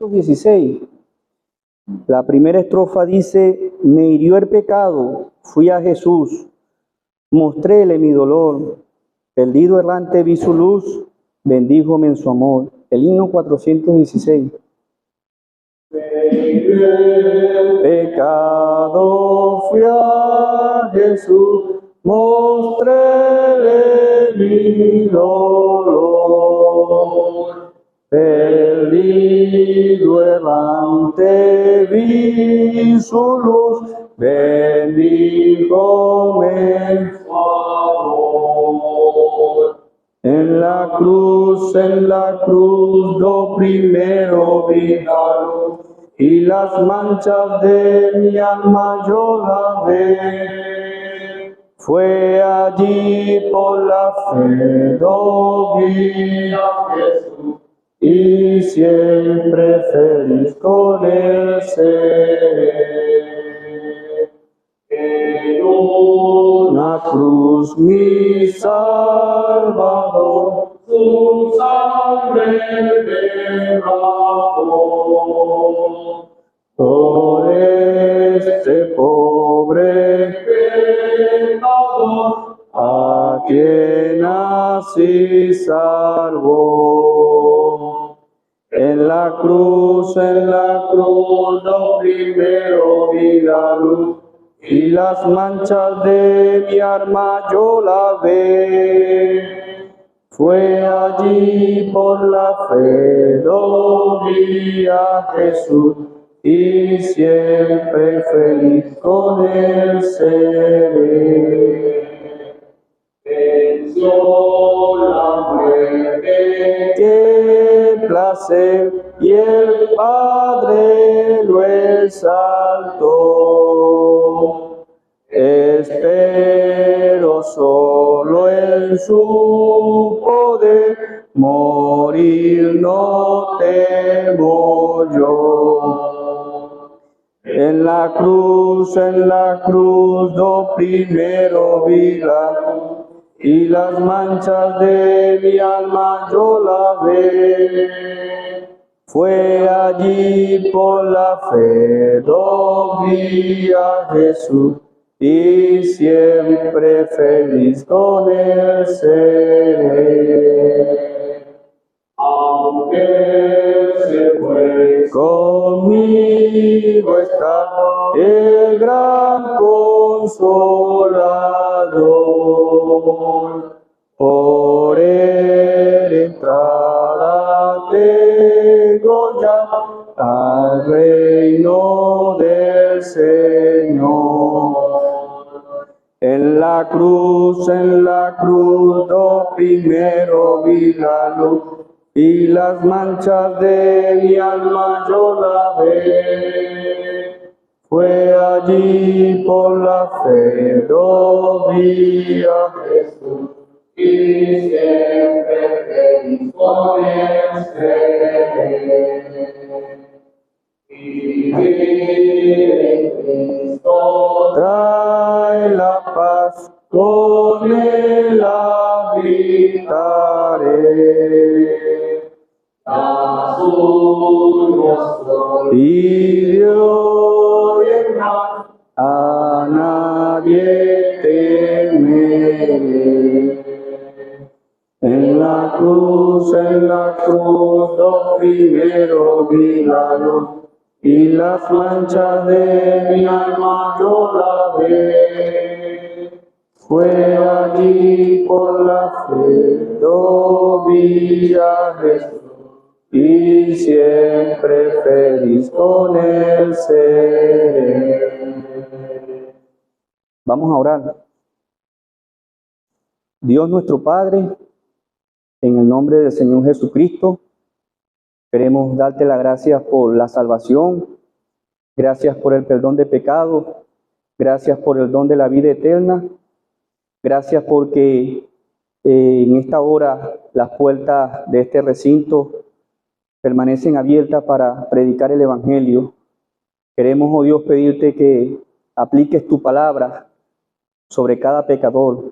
416. La primera estrofa dice: me hirió el pecado, fui a Jesús, mostréle mi dolor, perdido errante vi su luz, bendíjome en su amor. El himno 416. Pecado fui a Jesús, mostréle mi dolor. Perdido errante vi su luz, bendíjome en su amor. En la cruz, lo primero vi la luz, y las manchas de mi alma yo lavé. Fue allí por la fe lo vi a Jesús, y siempre feliz con él seré. En una cruz mi Salvador su sangre derramó. Por este pobre pecador, a quien así salvó. En la cruz, lo primero vi la luz, y las manchas de mi alma yo lavé. Fue allí por la fe lo vi a Jesús, y siempre feliz con él seré. Venció la muerte, qué placer, y el Padre lo exaltó. Espero solo en su poder, morir no temo yo. En la cruz, lo primero vi la cruz, y las manchas de mi alma yo lavé. Fue allí por la fe lo vi a Jesús, y siempre feliz con él seré. Aunque se fue, conmigo está el gran Consolador. Por él entrada tengo ya al reino del Señor. En la cruz, lo primero vi la luz, y las manchas de mi alma yo lavé. Fue allí por la fe lo vi a Jesús, y siempre feliz con él seré. Vivir en Cristo trae la paz, con él habitaré. A su rostro pidió llegar, a nadie temeré. En la cruz, lo primero vi la luz, y las manchas de mi alma yo lavé. Fue allí por la fe lo vi a Jesús, y siempre feliz con él seré. Vamos a orar. Dios nuestro Padre, en el nombre del Señor Jesucristo, queremos darte las gracias por la salvación, gracias por el perdón de pecados, gracias por el don de la vida eterna, gracias porque en esta hora las puertas de este recinto permanecen abiertas para predicar el Evangelio. Queremos, oh Dios, pedirte que apliques tu palabra sobre cada pecador,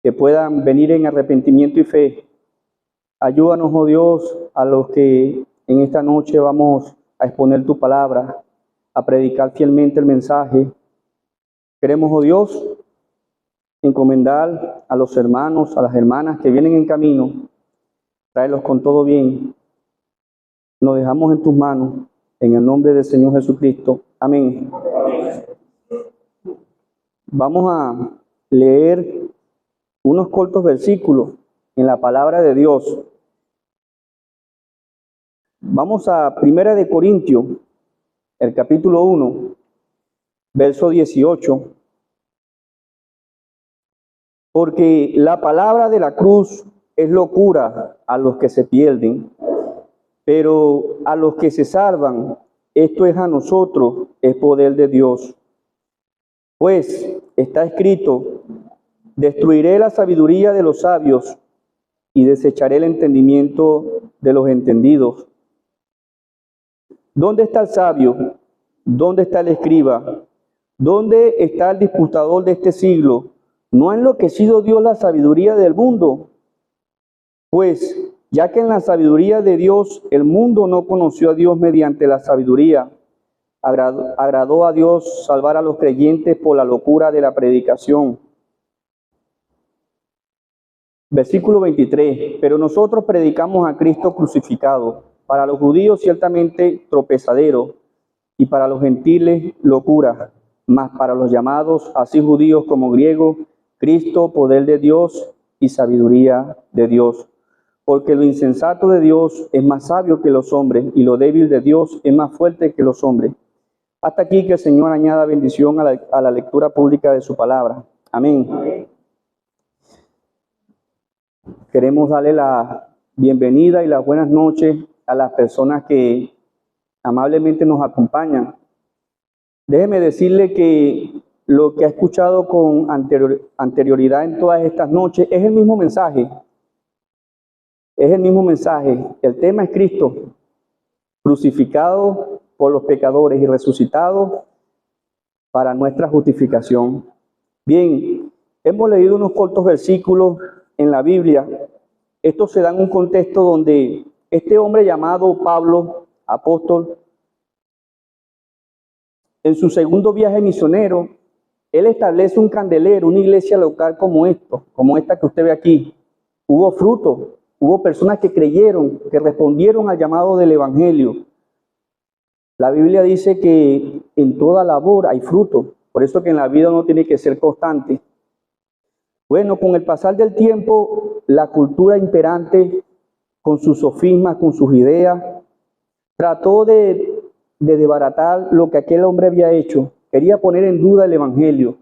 que puedan venir en arrepentimiento y fe. Ayúdanos, oh Dios, a los que En esta noche vamos a exponer tu palabra, a predicar fielmente el mensaje. Queremos, oh Dios, encomendar a los hermanos, a las hermanas que vienen en camino, traerlos con todo bien. Nos dejamos en tus manos, en el nombre del Señor Jesucristo. Amén. Vamos a leer unos cortos versículos en la palabra de Dios. Vamos a 1 de Corintios, el capítulo 1, verso 18. Porque la palabra de la cruz es locura a los que se pierden, pero a los que se salvan, esto es a nosotros, es poder de Dios. Pues está escrito: destruiré la sabiduría de los sabios y desecharé el entendimiento de los entendidos. ¿Dónde está el sabio? ¿Dónde está el escriba? ¿Dónde está el disputador de este siglo? ¿No ha enloquecido Dios la sabiduría del mundo? Pues, ya que en la sabiduría de Dios el mundo no conoció a Dios mediante la sabiduría, agradó a Dios salvar a los creyentes por la locura de la predicación. Versículo 23. Pero nosotros predicamos a Cristo crucificado, para los judíos ciertamente tropezadero, y para los gentiles locura, mas para los llamados, así judíos como griegos, Cristo, poder de Dios y sabiduría de Dios. Porque lo insensato de Dios es más sabio que los hombres, y lo débil de Dios es más fuerte que los hombres. Hasta aquí que el Señor añada bendición a la lectura pública de su palabra. Amén. Queremos darle la bienvenida y las buenas noches a las personas que amablemente nos acompañan. Déjeme decirle que lo que ha escuchado con anterioridad en todas estas noches es el mismo mensaje. Es el mismo mensaje. El tema es Cristo, crucificado por los pecadores y resucitado para nuestra justificación. Bien, hemos leído unos cortos versículos en la Biblia. Estos se dan en un contexto donde este hombre llamado Pablo, apóstol, en su segundo viaje misionero, él establece un candelero, una iglesia local como esta que usted ve aquí. Hubo fruto, hubo personas que creyeron, que respondieron al llamado del evangelio. La Biblia dice que en toda labor hay fruto, por eso que en la vida uno tiene que ser constante. Bueno, con el pasar del tiempo, la cultura imperante, con sus sofismas, con sus ideas, trató de desbaratar lo que aquel hombre había hecho. Quería poner en duda el evangelio.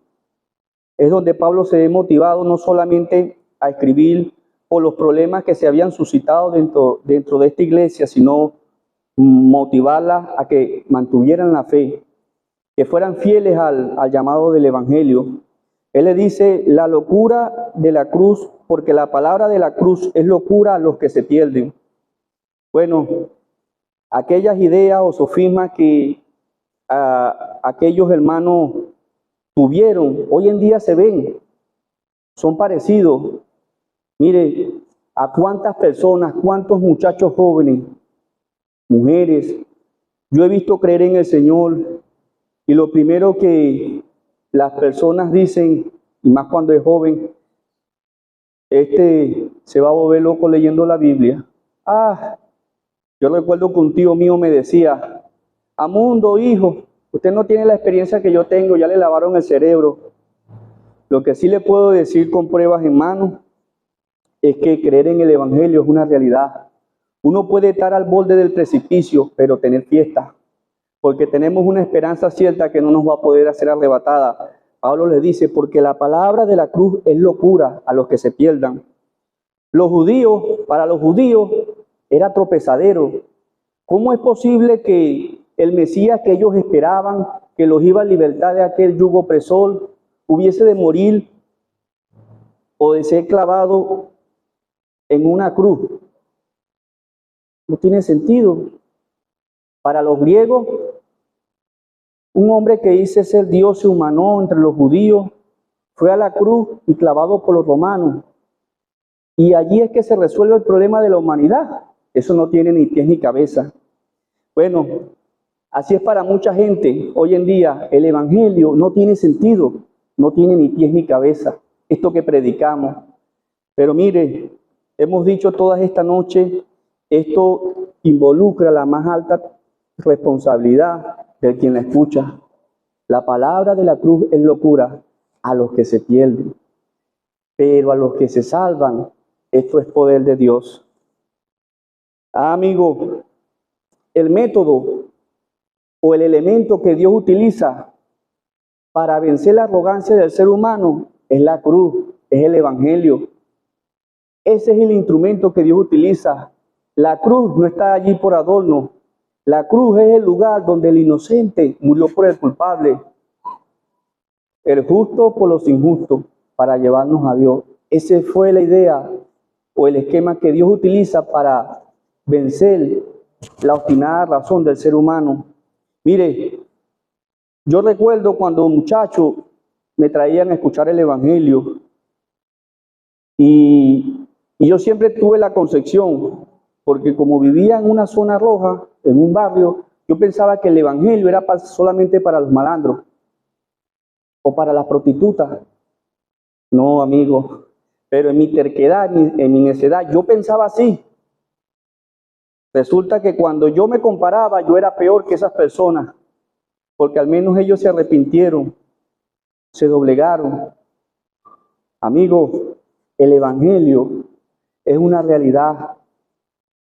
Es donde Pablo se ve motivado no solamente a escribir por los problemas que se habían suscitado dentro de esta iglesia, sino motivarlas a que mantuvieran la fe, que fueran fieles al llamado del evangelio. Él le dice la locura de la cruz, porque la palabra de la cruz es locura a los que se pierden. Bueno, aquellas ideas o sofismas que aquellos hermanos tuvieron, hoy en día se ven, son parecidos. Mire, a cuántas personas, cuántos muchachos jóvenes, mujeres, yo he visto creer en el Señor, y lo primero que las personas dicen, y más cuando es joven, se va a volver loco leyendo la Biblia. Yo recuerdo que un tío mío me decía: Amundo, hijo, usted no tiene la experiencia que yo tengo, ya le lavaron el cerebro. Lo que sí le puedo decir con pruebas en mano es que creer en el evangelio es una realidad. Uno puede estar al borde del precipicio, pero tener fiesta, porque tenemos una esperanza cierta que no nos va a poder ser arrebatada. Pablo le dice, porque la palabra de la cruz es locura a los que se pierdan. Para los judíos, era tropezadero. ¿Cómo es posible que el Mesías que ellos esperaban, que los iba a libertar de aquel yugo opresor, hubiese de morir o de ser clavado en una cruz? No tiene sentido. Para los griegos, un hombre que dice ser Dios se humanó entre los judíos, fue a la cruz y clavado por los romanos. Y allí es que se resuelve el problema de la humanidad. Eso no tiene ni pies ni cabeza. Bueno, así es para mucha gente. Hoy en día el evangelio no tiene sentido, no tiene ni pies ni cabeza. Esto que predicamos. Pero mire, hemos dicho toda esta noche, esto involucra la más alta responsabilidad de quien la escucha. La palabra de la cruz es locura a los que se pierden, pero a los que se salvan, esto es poder de Dios. Amigo, el método o el elemento que Dios utiliza para vencer la arrogancia del ser humano es la cruz, es el evangelio. Ese es el instrumento que Dios utiliza. La cruz no está allí por adorno. La cruz es el lugar donde el inocente murió por el culpable, el justo por los injustos, para llevarnos a Dios. Esa fue la idea o el esquema que Dios utiliza para vencer la obstinada razón del ser humano. Mire, yo recuerdo cuando muchacho me traían a escuchar el evangelio y yo siempre tuve la concepción, porque como vivía en una zona roja, en un barrio, yo pensaba que el evangelio era solamente para los malandros o para las prostitutas. No, amigo, pero en mi terquedad, en mi necedad, yo pensaba así. Resulta que cuando yo me comparaba, yo era peor que esas personas, porque al menos ellos se arrepintieron, se doblegaron. Amigo, el evangelio es una realidad.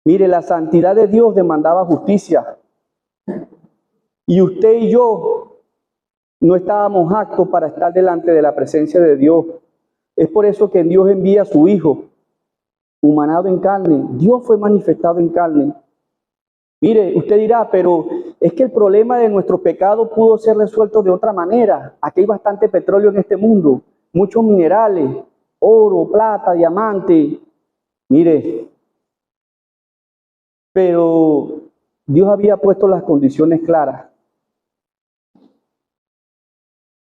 Mire, la santidad de Dios demandaba justicia. Y usted y yo no estábamos aptos para estar delante de la presencia de Dios. Es por eso que Dios envía a su Hijo, humanado en carne. Dios fue manifestado en carne. Mire, usted dirá, pero es que el problema de nuestro pecado pudo ser resuelto de otra manera. Aquí hay bastante petróleo en este mundo, muchos minerales, oro, plata, diamante. Mire, pero Dios había puesto las condiciones claras.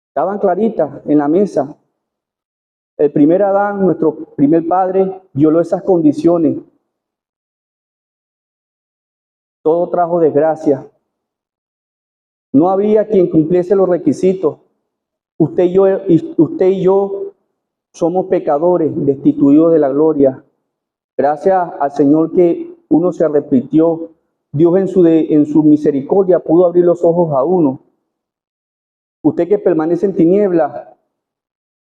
Estaban claritas en la mesa. El primer Adán, nuestro primer padre, violó esas condiciones. Todo trajo desgracia. No habría quien cumpliese los requisitos. Usted y yo somos pecadores, destituidos de la gloria. Gracias al Señor que uno se arrepintió. Dios en su misericordia pudo abrir los ojos a uno. Usted que permanece en tinieblas,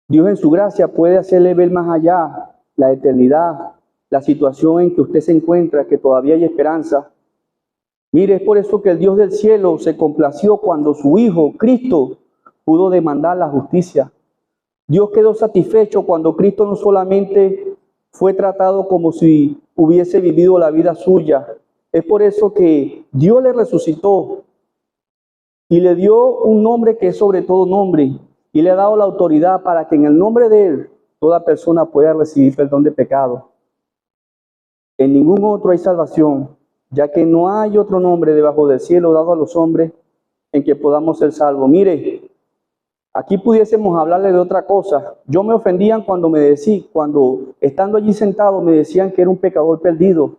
Dios en su gracia puede hacerle ver más allá la eternidad, la situación en que usted se encuentra, que todavía hay esperanza. Mire, es por eso que el Dios del cielo se complació cuando su Hijo, Cristo, pudo demandar la justicia. Dios quedó satisfecho cuando Cristo no solamente fue tratado como si hubiese vivido la vida suya. Es por eso que Dios le resucitó y le dio un nombre que es sobre todo nombre, y le ha dado la autoridad para que en el nombre de Él toda persona pueda recibir perdón de pecado. En ningún otro hay salvación, ya que no hay otro nombre debajo del cielo dado a los hombres en que podamos ser salvos. Mire, aquí pudiésemos hablarle de otra cosa. Yo me ofendían cuando estando allí sentado me decían que era un pecador perdido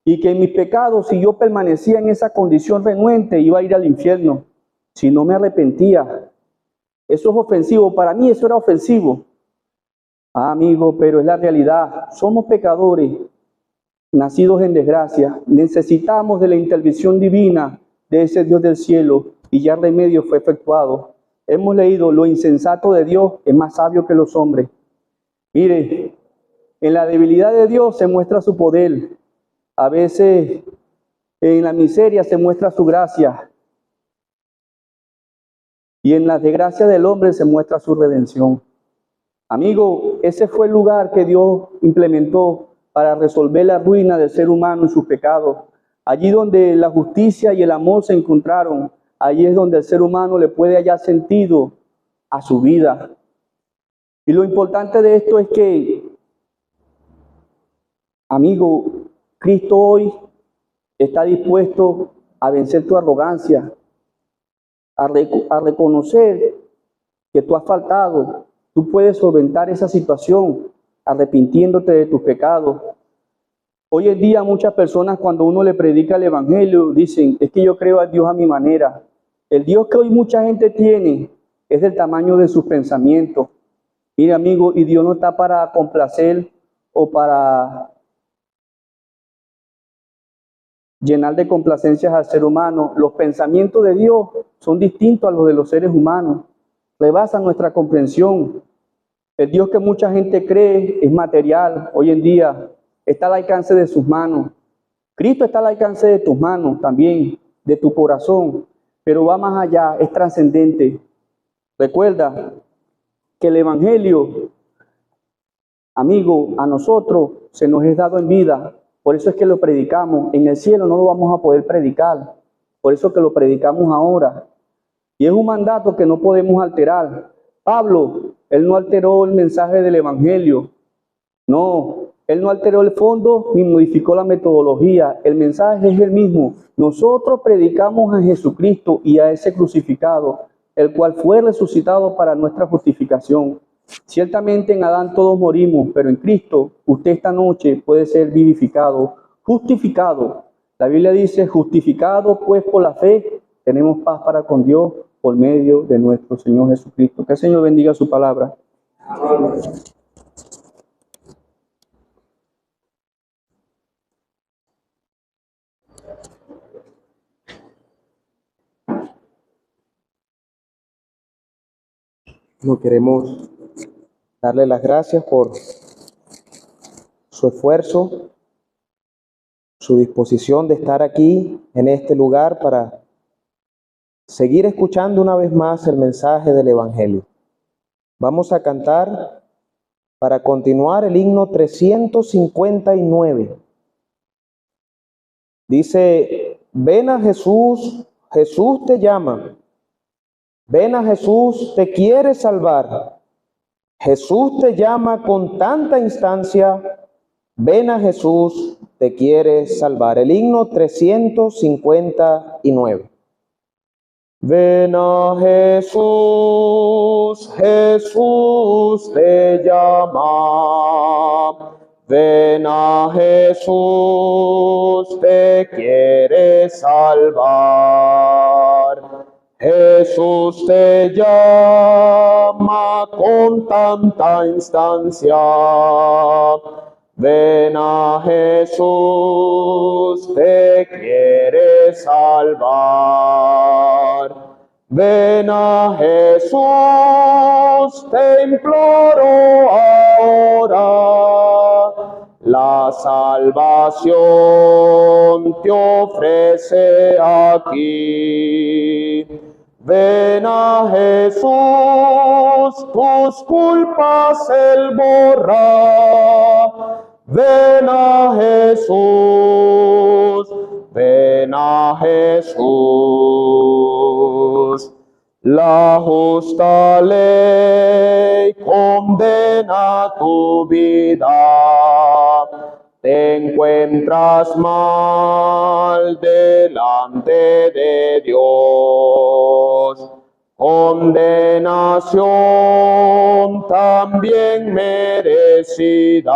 y que en mis pecados, si yo permanecía en esa condición renuente, iba a ir al infierno si no me arrepentía. Eso es ofensivo. Para mí eso era ofensivo. Amigo, pero es la realidad. Somos pecadores, nacidos en desgracia. Necesitamos de la intervención divina de ese Dios del cielo y ya el remedio fue efectuado. Hemos leído, lo insensato de Dios es más sabio que los hombres. Mire, en la debilidad de Dios se muestra su poder. A veces en la miseria se muestra su gracia. Y en la desgracia del hombre se muestra su redención. Amigo, ese fue el lugar que Dios implementó para resolver la ruina del ser humano y sus pecados. Allí donde la justicia y el amor se encontraron, allí es donde el ser humano le puede hallar sentido a su vida. Y lo importante de esto es que, amigo, Cristo hoy está dispuesto a vencer tu arrogancia, a reconocer que tú has faltado. Tú puedes solventar esa situación arrepintiéndote de tus pecados. Hoy en día muchas personas cuando uno le predica el evangelio dicen, es que yo creo a Dios a mi manera. El Dios que hoy mucha gente tiene es del tamaño de sus pensamientos. Mire amigo, y Dios no está para complacer o para llenar de complacencias al ser humano. Los pensamientos de Dios son distintos a los de los seres humanos, rebasan nuestra comprensión. El Dios que mucha gente cree es material. Hoy en día está al alcance de sus manos. Cristo está al alcance de tus manos también, de tu corazón, pero va más allá, es trascendente. Recuerda que el Evangelio, amigo, a nosotros se nos es dado en vida. Por eso es que lo predicamos. En el cielo no lo vamos a poder predicar. Por eso que lo predicamos ahora. Y es un mandato que no podemos alterar. Pablo, él no alteró el mensaje del Evangelio. No, él no alteró el fondo ni modificó la metodología. El mensaje es el mismo. Nosotros predicamos a Jesucristo y a ese crucificado, el cual fue resucitado para nuestra justificación. Ciertamente en Adán todos morimos, pero en Cristo usted esta noche puede ser vivificado, justificado. La Biblia dice, justificado pues por la fe, tenemos paz para con Dios por medio de nuestro Señor Jesucristo. Que el Señor bendiga su palabra. Amén. No queremos darle las gracias por su esfuerzo, su disposición de estar aquí en este lugar para seguir escuchando una vez más el mensaje del Evangelio. Vamos a cantar para continuar el himno 359. Dice, ven a Jesús, Jesús te llama. Ven a Jesús, te quiere salvar. Jesús te llama con tanta instancia. Ven a Jesús, te quiere salvar. El himno 359. Ven a Jesús, Jesús te llama. Ven a Jesús, te quiere salvar. Jesús te llama con tanta instancia. Ven a Jesús, te quiere salvar. Ven a Jesús, te imploro ahora. La salvación te ofrece aquí. Ven a Jesús, tus culpas Él borra. Ven a Jesús, ven a Jesús. La justa ley condena tu vida. Te encuentras mal delante de Dios. Condenación también merecida.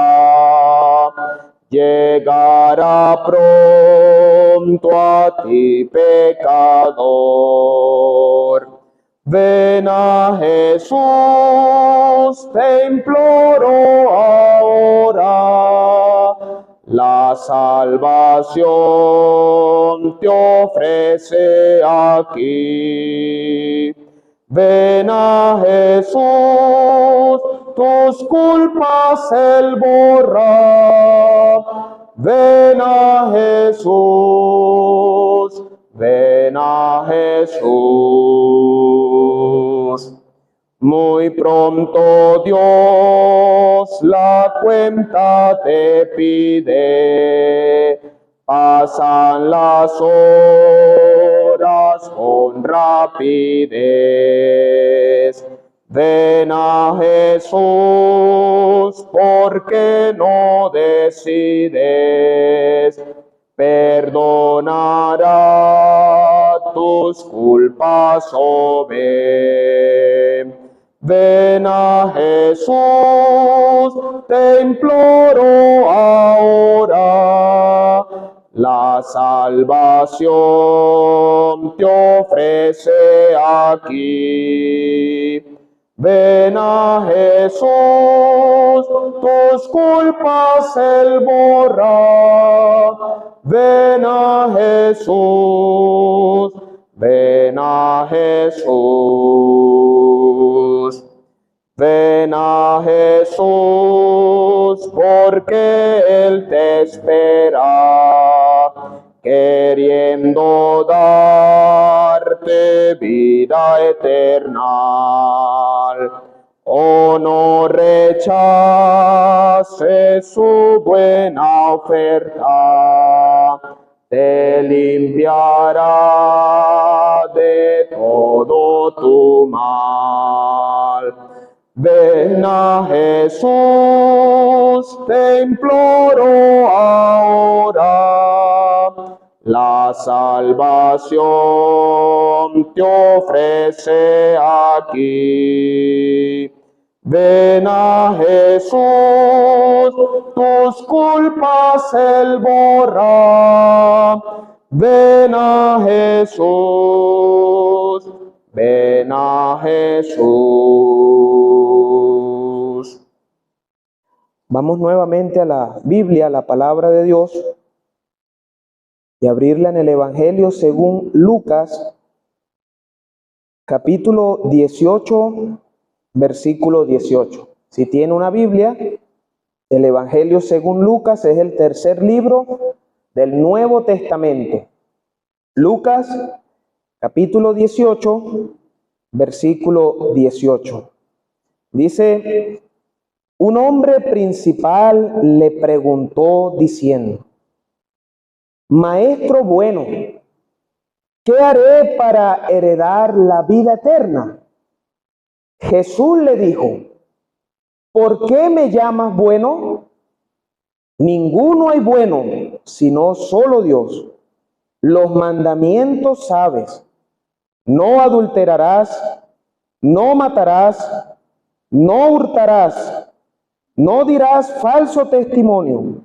Llegará pronto a ti, pecador. Ven a Jesús, te imploro ahora. La salvación te ofrece aquí. Ven a Jesús, tus culpas Él borra. Ven a Jesús, ven a Jesús. Muy pronto Dios la cuenta te pide. Pasan las horas con rapidez. Ven a Jesús, porque no decides. Perdonará tus culpas, oh ven. Ven a Jesús, te imploro ahora. La salvación te ofrece aquí. Ven a Jesús, tus culpas Él borra. Ven a Jesús, ven a Jesús. Ven a Jesús, porque Él te espera, queriendo darte vida eterna. Oh, no rechaces su buena oferta, te limpiará de todo tu mal. Ven a Jesús, te imploro ahora. La salvación te ofrece aquí. Ven a Jesús, tus culpas Él borra. Ven a Jesús, ven a Jesús. Vamos nuevamente a la Biblia, a la palabra de Dios, y abrirla en el Evangelio según Lucas, capítulo 18, versículo 18. Si tiene una Biblia, el Evangelio según Lucas es el tercer libro del Nuevo Testamento. Lucas, capítulo 18, versículo 18. Dice: un hombre principal le preguntó diciendo: Maestro bueno, ¿qué haré para heredar la vida eterna? Jesús le dijo: ¿por qué me llamas bueno? Ninguno hay bueno, sino solo Dios. Los mandamientos sabes: no adulterarás, no matarás, no hurtarás, no dirás falso testimonio,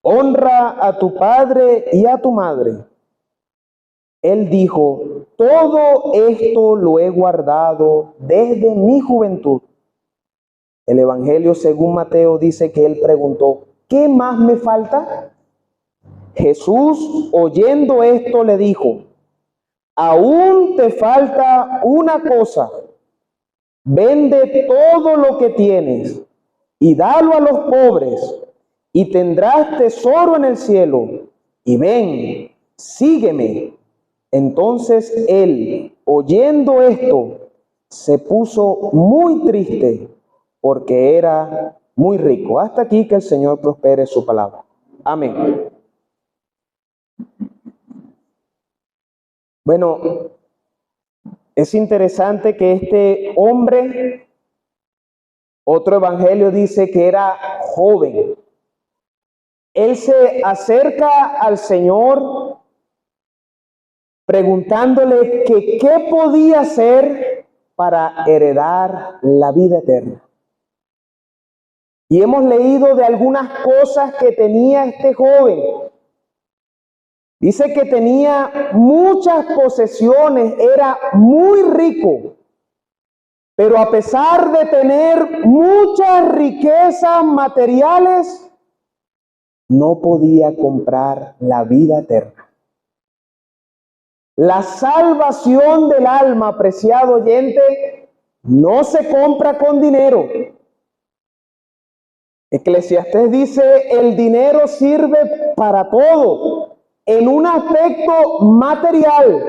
honra a tu padre y a tu madre. Él dijo: todo esto lo he guardado desde mi juventud. El Evangelio según Mateo dice que él preguntó: ¿qué más me falta? Jesús, oyendo esto, le dijo: aún te falta una cosa. Vende todo lo que tienes y dalo a los pobres, y tendrás tesoro en el cielo. Y ven, sígueme. Entonces él, oyendo esto, se puso muy triste, porque era muy rico. Hasta aquí, que el Señor prospere su palabra. Amén. Bueno, es interesante que este hombre, otro evangelio dice que era joven. Él se acerca al Señor preguntándole que qué podía hacer para heredar la vida eterna. Y hemos leído de algunas cosas que tenía este joven. Dice que tenía muchas posesiones, era muy rico, pero a pesar de tener muchas riquezas materiales, no podía comprar la vida eterna. La salvación del alma, apreciado oyente, no se compra con dinero. Eclesiastés dice: el dinero sirve para todo, en un aspecto material,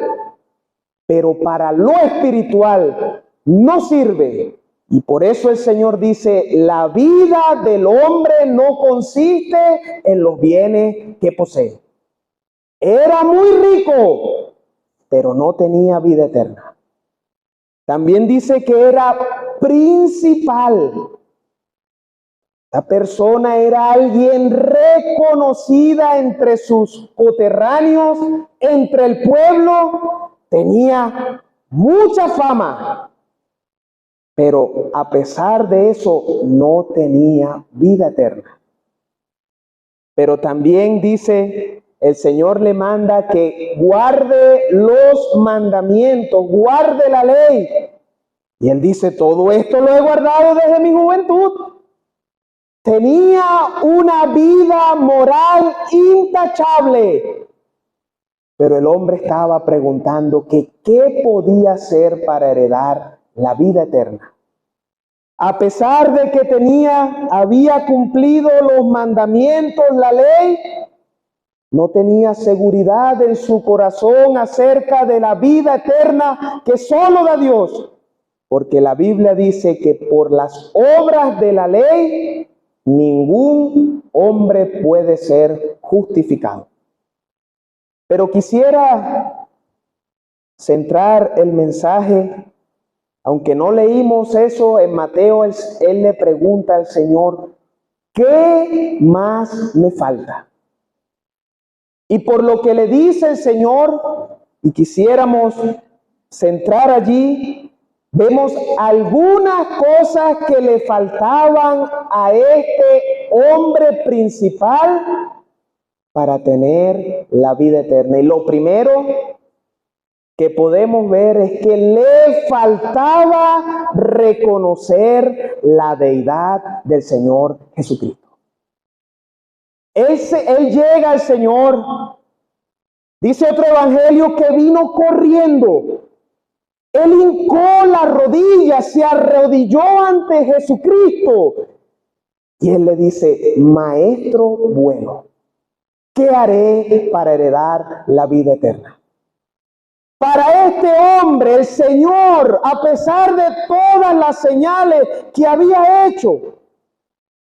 pero para lo espiritual no sirve. Y por eso el Señor dice: la vida del hombre no consiste en los bienes que posee. Era muy rico, pero no tenía vida eterna. También dice que era principal. La persona era alguien reconocida entre sus coterráneos, entre el pueblo, tenía mucha fama. Pero a pesar de eso, no tenía vida eterna. Pero también dice, el Señor le manda que guarde los mandamientos, guarde la ley. Y él dice, todo esto lo he guardado desde mi juventud. Tenía una vida moral intachable. Pero el hombre estaba preguntando que qué podía hacer para heredar la vida eterna. A pesar de que había cumplido los mandamientos, la ley, no tenía seguridad en su corazón acerca de la vida eterna que solo da Dios. Porque la Biblia dice que por las obras de la ley, ningún hombre puede ser justificado. Pero quisiera centrar el mensaje, aunque no leímos eso en Mateo, él le pregunta al Señor, ¿qué más me falta? Y por lo que le dice el Señor, y quisiéramos centrar allí, vemos algunas cosas que le faltaban a este hombre principal para tener la vida eterna. Y lo primero que podemos ver es que le faltaba reconocer la deidad del Señor Jesucristo. Él llega al Señor, dice otro evangelio que vino corriendo. Él hincó la rodilla, se arrodilló ante Jesucristo. Y él le dice, Maestro bueno, ¿qué haré para heredar la vida eterna? Para este hombre, el Señor, a pesar de todas las señales que había hecho,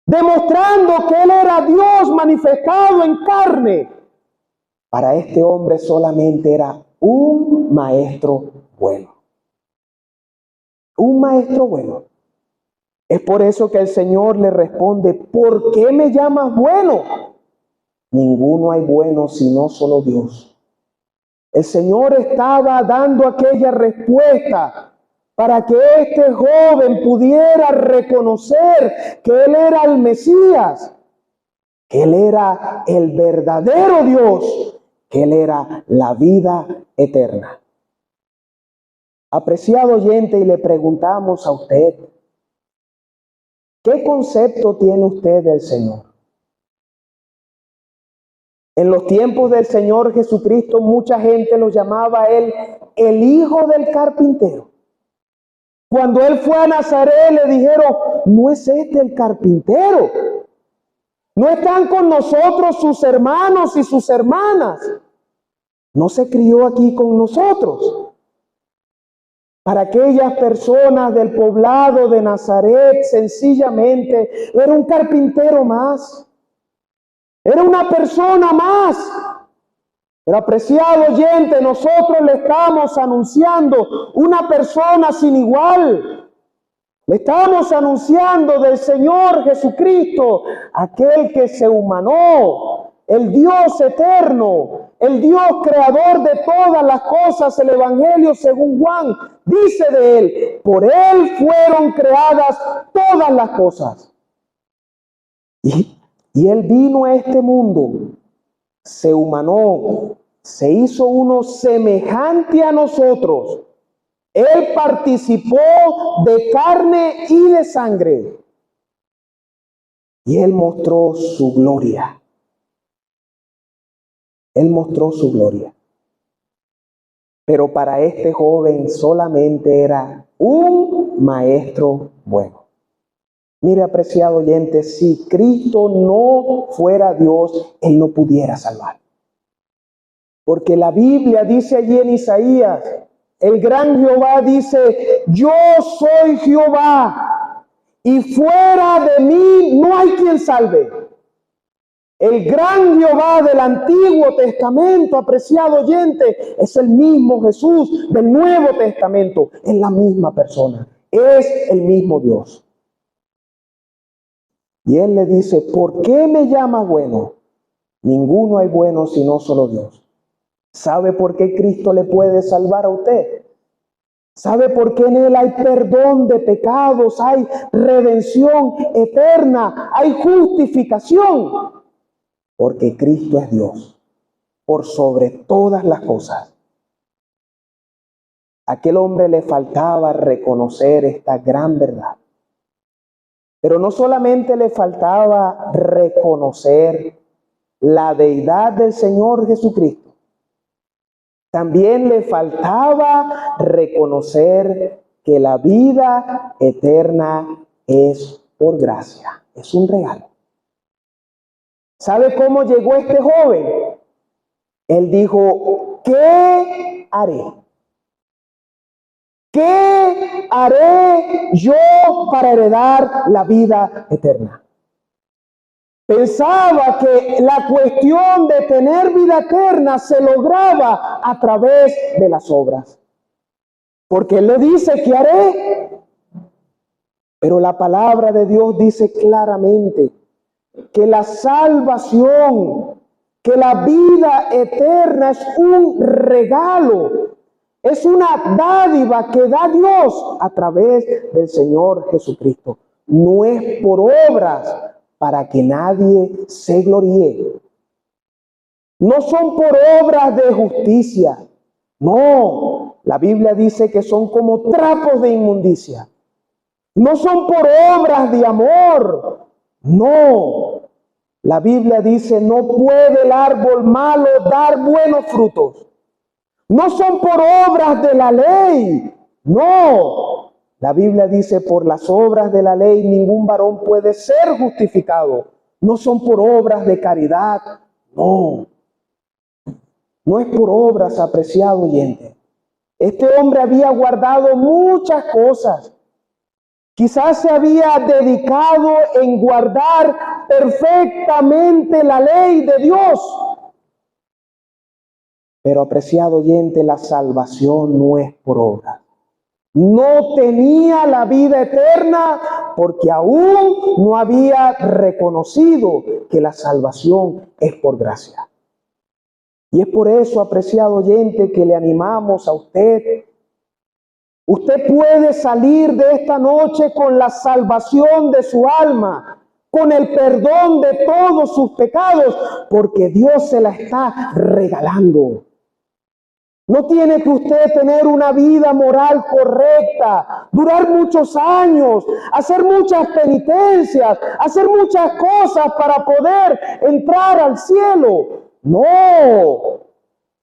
demostrando que Él era Dios manifestado en carne, para este hombre solamente era un maestro bueno. Un maestro bueno. Es por eso que el Señor le responde, ¿por qué me llamas bueno? Ninguno hay bueno sino solo Dios. El Señor estaba dando aquella respuesta para que este joven pudiera reconocer que Él era el Mesías, que Él era el verdadero Dios, que Él era la vida eterna. Apreciado oyente, y le preguntamos a usted, ¿qué concepto tiene usted del Señor? En los tiempos del Señor Jesucristo, mucha gente lo llamaba a Él el hijo del carpintero. Cuando Él fue a Nazaret, le dijeron, ¿no es este el carpintero? ¿No están con nosotros sus hermanos y sus hermanas? ¿No se crió aquí con nosotros? Para aquellas personas del poblado de Nazaret, sencillamente, era un carpintero más. Era una persona más. Pero apreciado oyente, nosotros le estamos anunciando una persona sin igual. Le estamos anunciando del Señor Jesucristo, aquel que se humanó, el Dios eterno, el Dios creador de todas las cosas. El Evangelio según Juan dice de Él, por Él fueron creadas todas las cosas. Y Él vino a este mundo, se humanó, se hizo uno semejante a nosotros. Él participó de carne y de sangre. Y Él mostró su gloria. Él mostró su gloria. Pero para este joven solamente era un maestro bueno. Mire, apreciado oyente, si Cristo no fuera Dios, Él no pudiera salvar. Porque la Biblia dice allí en Isaías, el gran Jehová dice, yo soy Jehová, y fuera de mí no hay quien salve. El gran Jehová del Antiguo Testamento, apreciado oyente, es el mismo Jesús del Nuevo Testamento. Es la misma persona, es el mismo Dios. Y Él le dice, ¿por qué me llamas bueno? Ninguno hay bueno sino solo Dios. ¿Sabe por qué Cristo le puede salvar a usted? ¿Sabe por qué en Él hay perdón de pecados, hay redención eterna, hay justificación? Porque Cristo es Dios, por sobre todas las cosas. A aquel hombre le faltaba reconocer esta gran verdad. Pero no solamente le faltaba reconocer la deidad del Señor Jesucristo, también le faltaba reconocer que la vida eterna es por gracia, es un regalo. ¿Sabe cómo llegó este joven? Él dijo, ¿qué haré? ¿Qué haré yo para heredar la vida eterna? Pensaba que la cuestión de tener vida eterna se lograba a través de las obras. Porque Él le dice, ¿qué haré? Pero la palabra de Dios dice claramente que la salvación, que la vida eterna es un regalo. Es una dádiva que da Dios a través del Señor Jesucristo. No es por obras para que nadie se gloríe. No son por obras de justicia. No, la Biblia dice que son como trapos de inmundicia. No son por obras de amor. No, la Biblia dice, no puede el árbol malo dar buenos frutos. No son por obras de la ley. No, la Biblia dice, por las obras de la ley ningún varón puede ser justificado. No son por obras de caridad. No, no es por obras, apreciado oyente. Este hombre había guardado muchas cosas. Quizás se había dedicado en guardar perfectamente la ley de Dios. Pero, apreciado oyente, la salvación no es por obra. No tenía la vida eterna porque aún no había reconocido que la salvación es por gracia. Y es por eso, apreciado oyente, que le animamos a usted. Usted puede salir de esta noche con la salvación de su alma, con el perdón de todos sus pecados, porque Dios se la está regalando. No tiene que usted tener una vida moral correcta, durar muchos años, hacer muchas penitencias, hacer muchas cosas para poder entrar al cielo. No.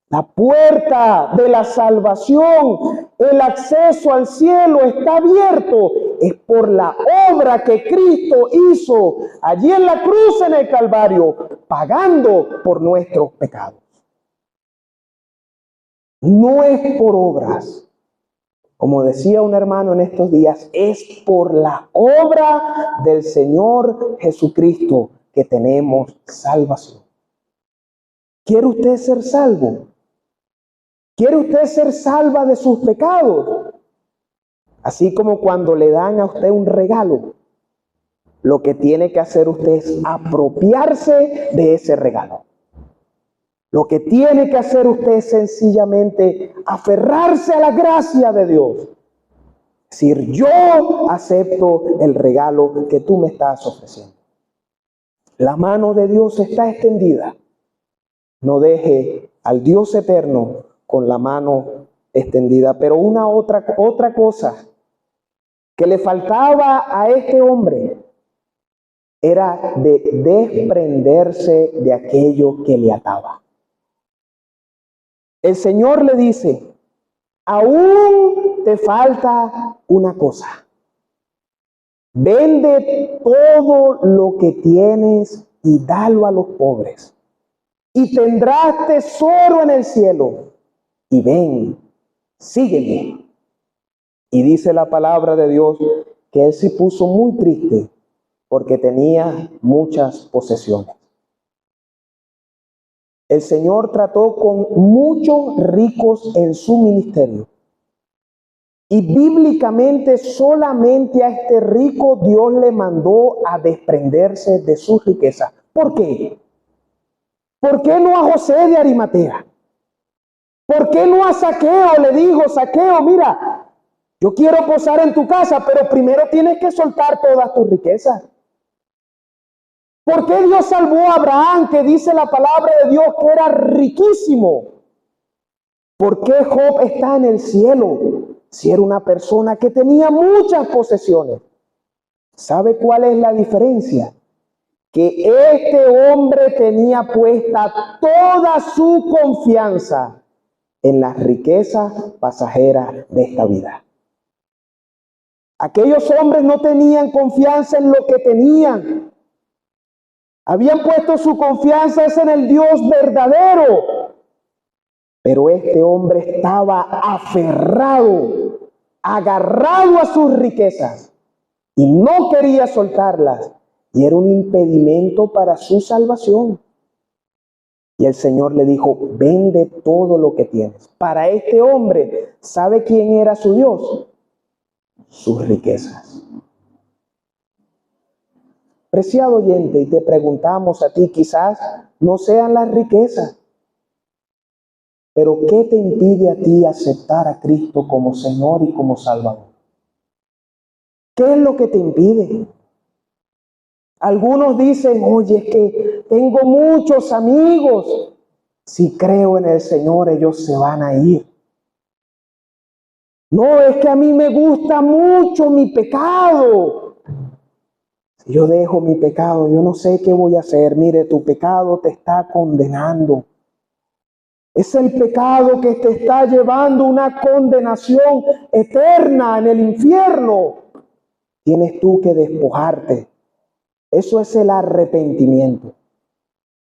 La puerta de la salvación, el acceso al cielo está abierto. Es por la obra que Cristo hizo allí en la cruz en el Calvario, pagando por nuestros pecados. No es por obras. Como decía un hermano en estos días, es por la obra del Señor Jesucristo que tenemos salvación. ¿Quiere usted ser salvo? ¿Quiere usted ser salva de sus pecados? Así como cuando le dan a usted un regalo, lo que tiene que hacer usted es apropiarse de ese regalo. Lo que tiene que hacer usted es sencillamente aferrarse a la gracia de Dios. Es decir, yo acepto el regalo que tú me estás ofreciendo. La mano de Dios está extendida. No deje al Dios eterno con la mano extendida. Pero una otra cosa que le faltaba a este hombre era de desprenderse de aquello que le ataba. El Señor le dice, aún te falta una cosa. Vende todo lo que tienes y dalo a los pobres. Y tendrás tesoro en el cielo. Y ven, sígueme. Y dice la palabra de Dios que él se puso muy triste porque tenía muchas posesiones. El Señor trató con muchos ricos en su ministerio. Y bíblicamente solamente a este rico Dios le mandó a desprenderse de sus riquezas. ¿Por qué? ¿Por qué no a José de Arimatea? ¿Por qué no a Zaqueo? Le dijo, Zaqueo, mira, Yo quiero posar en tu casa, pero primero tienes que soltar todas tus riquezas. ¿Por qué Dios salvó a Abraham, que dice la palabra de Dios que era riquísimo? ¿Por qué Job está en el cielo si era una persona que tenía muchas posesiones? ¿Sabe cuál es la diferencia? Que este hombre tenía puesta toda su confianza en las riquezas pasajeras de esta vida. Aquellos hombres no tenían confianza en lo que tenían. Habían puesto su confianza en el Dios verdadero. Pero este hombre estaba aferrado, agarrado a sus riquezas y no quería soltarlas. Y era un impedimento para su salvación. Y el Señor le dijo, vende todo lo que tienes. Para este hombre, ¿sabe quién era su Dios? Sus riquezas. Preciado oyente, y te preguntamos a ti, quizás no sean las riquezas, pero ¿qué te impide a ti aceptar a Cristo como Señor y como Salvador? ¿Qué es lo que te impide? Algunos dicen, oye, es que tengo muchos amigos. Si creo en el Señor, ellos se van a ir. No, es que a mí me gusta mucho mi pecado. Si yo dejo mi pecado, yo no sé qué voy a hacer. Mire, tu pecado te está condenando. Es el pecado que te está llevando a una condenación eterna en el infierno. Tienes tú que despojarte. Eso es el arrepentimiento.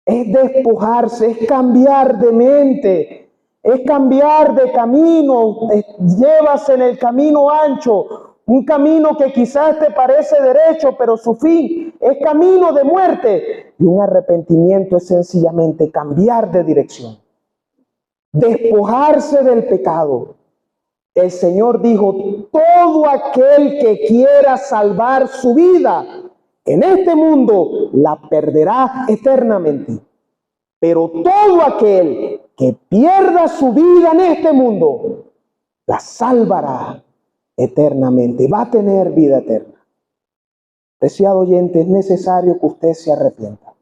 Es despojarse, es cambiar de mente, es cambiar de camino. Llevas en el camino ancho, un camino que quizás te parece derecho, pero su fin es camino de muerte. Y un arrepentimiento es sencillamente cambiar de dirección, despojarse del pecado. El Señor dijo, todo aquel que quiera salvar su vida en este mundo la perderá eternamente. Pero todo aquel que pierda su vida en este mundo la salvará eternamente. Va a tener vida eterna. Preciado oyente, es necesario que usted se arrepienta.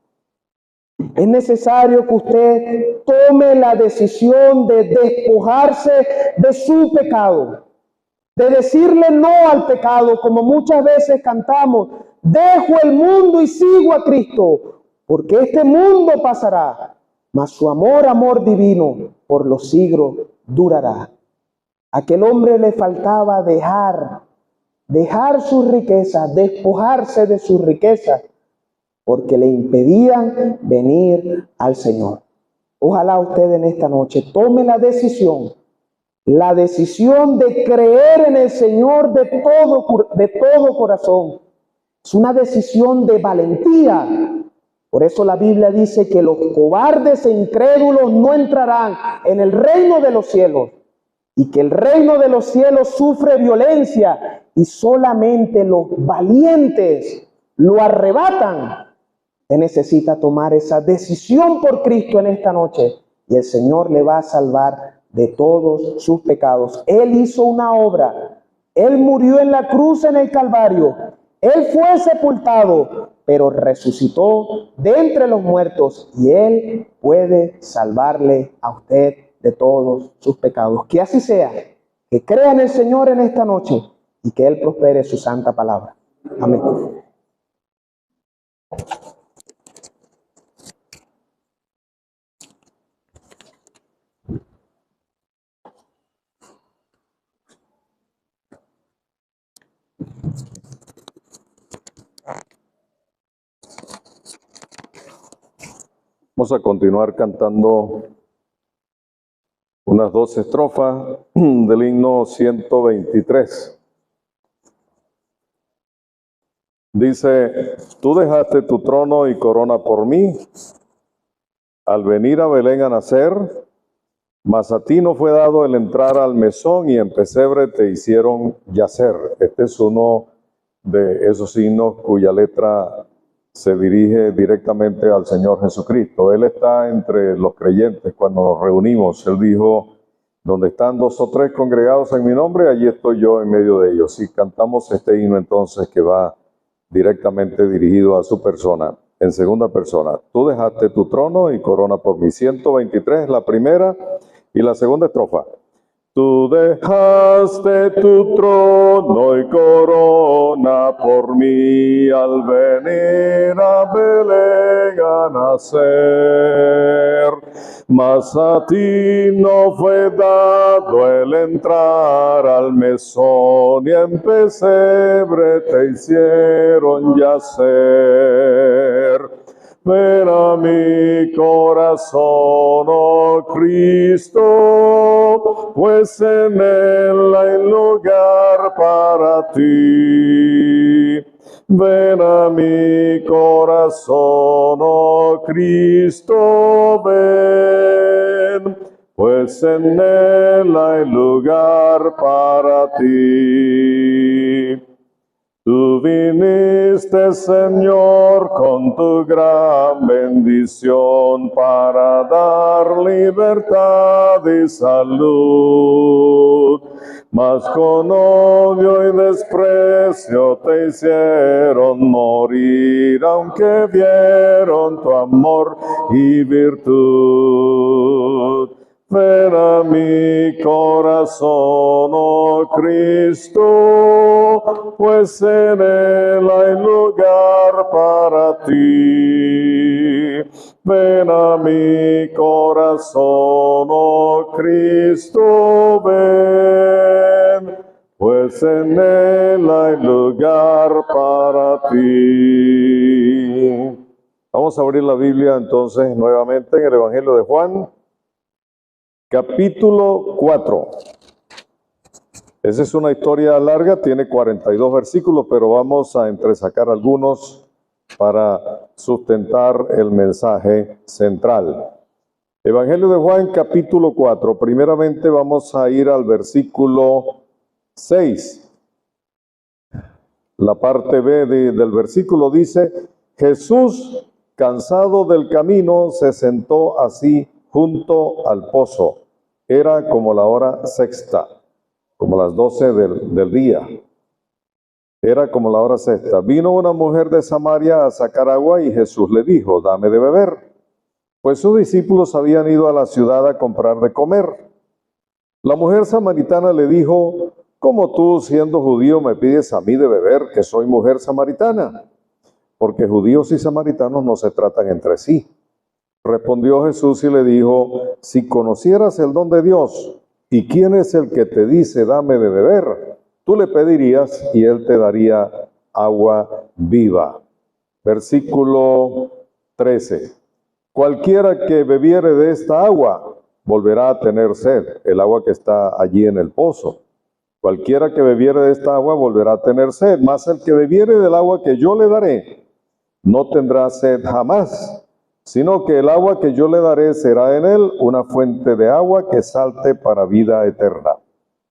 Es necesario que usted tome la decisión de despojarse de su pecado, de decirle no al pecado, como muchas veces cantamos, dejo el mundo y sigo a Cristo, porque este mundo pasará, mas su amor, amor divino, por los siglos durará. A aquel hombre le faltaba dejar sus riquezas, despojarse de sus riquezas, porque le impedían venir al Señor. Ojalá usted en esta noche tome la decisión de creer en el Señor de todo corazón. Es una decisión de valentía. Por eso la Biblia dice que los cobardes e incrédulos no entrarán en el reino de los cielos, y que el reino de los cielos sufre violencia y solamente los valientes lo arrebatan. Usted necesita tomar esa decisión por Cristo en esta noche y el Señor le va a salvar de todos sus pecados. Él hizo una obra. Él murió en la cruz en el Calvario. Él fue sepultado, pero resucitó de entre los muertos y Él puede salvarle a usted de todos sus pecados. Que así sea. Que crea en el Señor en esta noche y que Él prospere su santa palabra. Amén. Vamos a continuar cantando unas 2 estrofas del himno 123. Dice, tú dejaste tu trono y corona por mí, al venir a Belén a nacer, mas a ti no fue dado el entrar al mesón y en pesebre te hicieron yacer. Este es uno de esos himnos cuya letra se dirige directamente al Señor Jesucristo. Él está entre los creyentes cuando nos reunimos. Él dijo, Donde están 2 o 3 congregados en mi nombre, allí estoy yo en medio de ellos. Y cantamos este himno entonces que va directamente dirigido a su persona, en segunda persona. Tú dejaste tu trono y corona por mí. 123, la primera y la segunda estrofa. Tú dejaste tu trono y corona por mí al venir a Belén a nacer. Mas a ti no fue dado el entrar al mesón y en pesebre te hicieron yacer. Ven a mi corazón, oh Cristo, pues en él hay lugar para ti. Ven a mi corazón, oh Cristo, ven, pues en él hay lugar para ti. Tú viniste, Señor, con tu gran bendición para dar libertad y salud. Mas con odio y desprecio te hicieron morir, aunque vieron tu amor y virtud. Ven a mi corazón, oh Cristo, pues en él hay lugar para ti. Ven a mi corazón, oh Cristo, ven, pues en él hay lugar para ti. Vamos a abrir la Biblia entonces nuevamente en el Evangelio de Juan. Capítulo 4. Esa es una historia larga, tiene 42 versículos, pero vamos a entresacar algunos para sustentar el mensaje central. Evangelio de Juan, capítulo 4. Primeramente vamos a ir al versículo 6. La parte B del versículo dice: Jesús, cansado del camino, se sentó así junto al pozo. Era como la hora sexta, como las 12 del día. Era como la hora sexta. Vino una mujer de Samaria a sacar agua y Jesús le dijo: dame de beber. Pues sus discípulos habían ido a la ciudad a comprar de comer. La mujer samaritana le dijo: ¿cómo tú, siendo judío, me pides a mí de beber, que soy mujer samaritana? Porque judíos y samaritanos no se tratan entre sí. Respondió Jesús y le dijo: si conocieras el don de Dios y quién es el que te dice dame de beber, tú le pedirías y él te daría agua viva. Versículo 13. Cualquiera que bebiere de esta agua volverá a tener sed, el agua que está allí en el pozo. Cualquiera que bebiere de esta agua volverá a tener sed, mas el que bebiere del agua que yo le daré no tendrá sed jamás, sino que el agua que yo le daré será en él una fuente de agua que salte para vida eterna.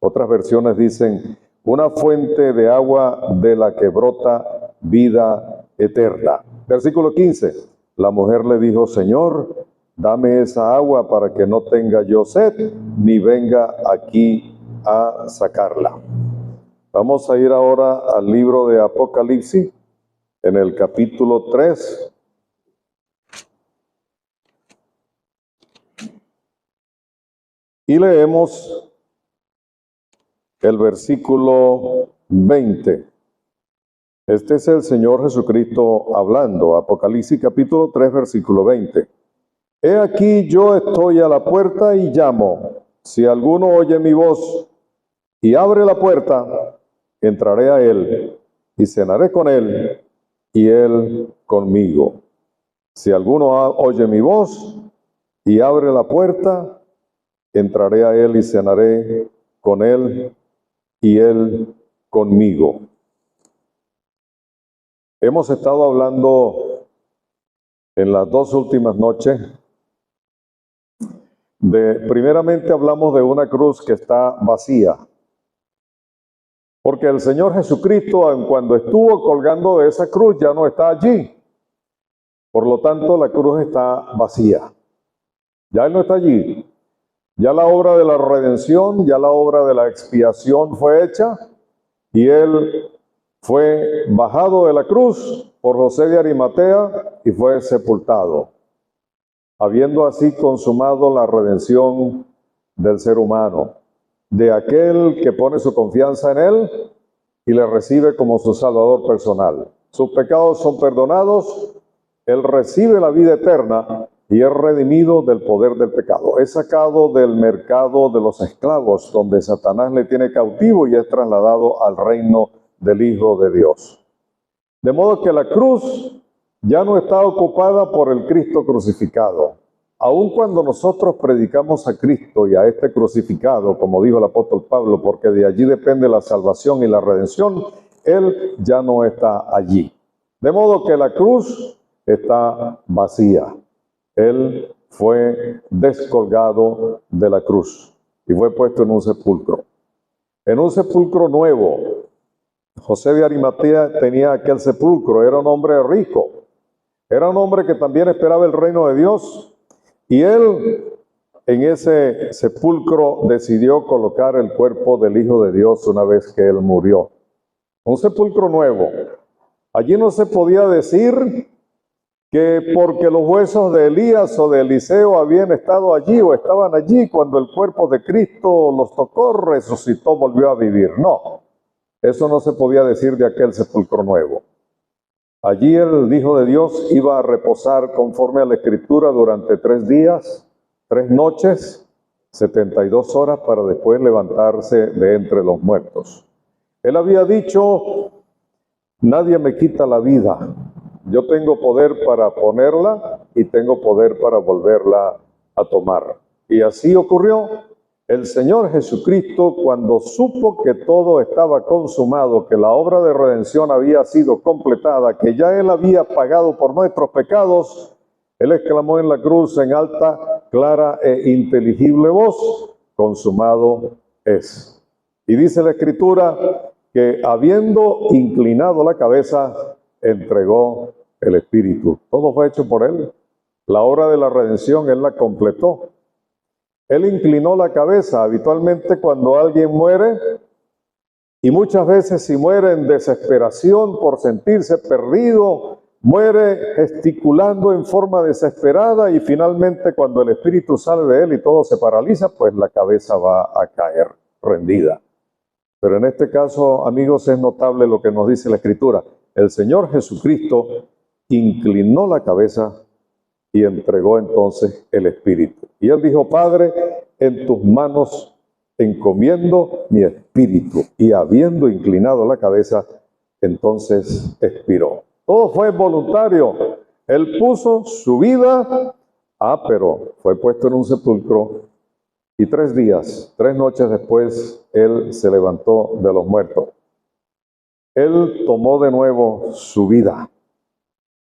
Otras versiones dicen: una fuente de agua de la que brota vida eterna. Versículo 15. La mujer le dijo: Señor, dame esa agua para que no tenga yo sed, ni venga aquí a sacarla. Vamos a ir ahora al libro de Apocalipsis, en el capítulo 3. Y leemos el versículo 20. Este es el Señor Jesucristo hablando. Apocalipsis capítulo 3, versículo 20. He aquí yo estoy a la puerta y llamo. Si alguno oye mi voz y abre la puerta, entraré a él y cenaré con él y él conmigo. Si alguno oye mi voz y abre la puerta, entraré a él y cenaré con él y él conmigo. Hemos estado hablando en las 2 últimas noches primeramente hablamos de una cruz que está vacía. Porque el Señor Jesucristo, aun cuando estuvo colgando de esa cruz, ya no está allí. Por lo tanto, la cruz está vacía. Ya Él no está allí. Ya la obra de la redención, ya la obra de la expiación fue hecha y él fue bajado de la cruz por José de Arimatea y fue sepultado, habiendo así consumado la redención del ser humano, de aquel que pone su confianza en él y le recibe como su Salvador personal. Sus pecados son perdonados, él recibe la vida eterna y es redimido del poder del pecado. Es sacado del mercado de los esclavos, donde Satanás le tiene cautivo, y es trasladado al reino del Hijo de Dios. De modo que la cruz ya no está ocupada por el Cristo crucificado. Aun cuando nosotros predicamos a Cristo y a este crucificado, como dijo el apóstol Pablo, porque de allí depende la salvación y la redención, Él ya no está allí. De modo que la cruz está vacía. Él fue descolgado de la cruz y fue puesto en un sepulcro. En un sepulcro nuevo. José de Arimatea tenía aquel sepulcro, era un hombre rico, era un hombre que también esperaba el reino de Dios, y él en ese sepulcro decidió colocar el cuerpo del Hijo de Dios una vez que él murió. Un sepulcro nuevo. Allí no se podía decir que porque los huesos de Elías o de Eliseo habían estado allí o estaban allí cuando el cuerpo de Cristo los tocó, resucitó, volvió a vivir. No, eso no se podía decir de aquel sepulcro nuevo. Allí el Hijo de Dios iba a reposar conforme a la Escritura durante 3 días, 3 noches, 72 horas para después levantarse de entre los muertos. Él había dicho: nadie me quita la vida. Yo tengo poder para ponerla y tengo poder para volverla a tomar. Y así ocurrió. El Señor Jesucristo, cuando supo que todo estaba consumado, que la obra de redención había sido completada, que ya Él había pagado por nuestros pecados, Él exclamó en la cruz en alta, clara e inteligible voz: consumado es. Y dice la Escritura que habiendo inclinado la cabeza, entregó el Espíritu. Todo fue hecho por Él. La obra de la redención Él la completó. Él inclinó la cabeza. Habitualmente cuando alguien muere, y muchas veces si muere en desesperación por sentirse perdido, muere gesticulando en forma desesperada, y finalmente cuando el espíritu sale de él y todo se paraliza, pues la cabeza va a caer rendida. Pero en este caso, amigos, es notable lo que nos dice la Escritura. El Señor Jesucristo inclinó la cabeza y entregó entonces el Espíritu. Y Él dijo: Padre, en tus manos encomiendo mi espíritu. Y habiendo inclinado la cabeza, entonces expiró. Todo fue voluntario. Él puso su vida, pero fue puesto en un sepulcro, y 3 días, 3 noches después, Él se levantó de los muertos. Él tomó de nuevo su vida.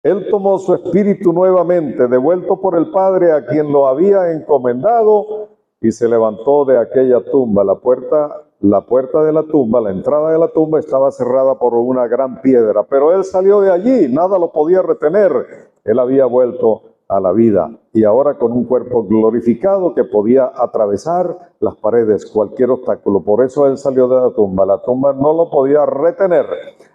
Él tomó su espíritu nuevamente, devuelto por el Padre a quien lo había encomendado, y se levantó de aquella tumba. La puerta de la tumba, la entrada de la tumba estaba cerrada por una gran piedra, pero Él salió de allí, nada lo podía retener. Él había vuelto a la vida, y ahora con un cuerpo glorificado que podía atravesar las paredes, cualquier obstáculo. Por eso Él salió de la tumba no lo podía retener.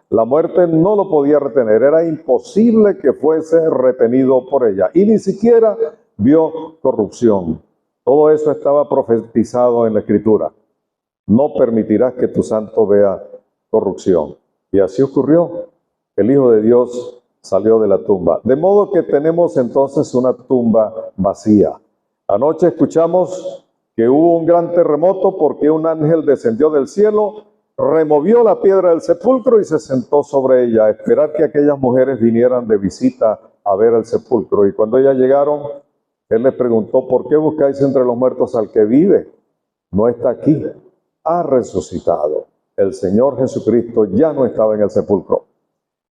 La muerte no lo podía retener, era imposible que fuese retenido por ella, y ni siquiera vio corrupción. Todo eso estaba profetizado en la Escritura. No permitirás que tu santo vea corrupción. Y así ocurrió. El Hijo de Dios salió de la tumba. De modo que tenemos entonces una tumba vacía. Anoche escuchamos que hubo un gran terremoto porque un ángel descendió del cielo, removió la piedra del sepulcro y se sentó sobre ella, a esperar que aquellas mujeres vinieran de visita a ver el sepulcro. Y cuando ellas llegaron, Él les preguntó: ¿por qué buscáis entre los muertos al que vive? No está aquí, ha resucitado. El Señor Jesucristo ya no estaba en el sepulcro.